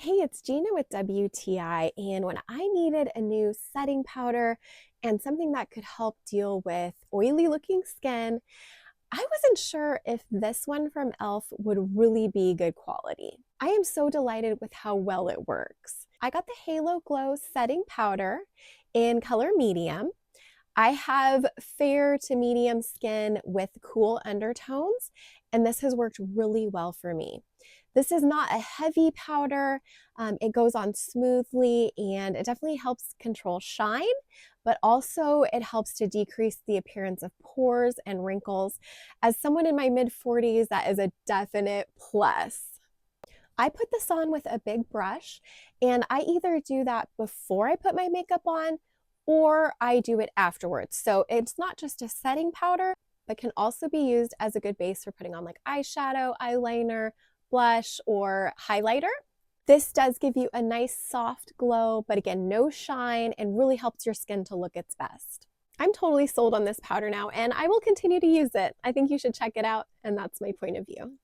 Hey, it's Gina with WTI, and when I needed a new setting powder and something that could help deal with oily looking skin, I wasn't sure if this one from e.l.f. would really be good quality. I am so delighted with how well it works. I got the Halo Glow setting powder in color medium. I have fair to medium skin with cool undertones, and this has worked really well for me. This is not a heavy powder. It goes on smoothly and it definitely helps control shine, but also it helps to decrease the appearance of pores and wrinkles. As someone in my mid 40s, that is a definite plus. I put this on with a big brush, and I either do that before I put my makeup on or I do it afterwards. So it's not just a setting powder, but can also be used as a good base for putting on like eyeshadow, eyeliner, blush, or highlighter. This does give you a nice soft glow, but again, no shine, and really helps your skin to look its best. I'm totally sold on this powder now, and I will continue to use it. I think you should check it out, and that's my point of view.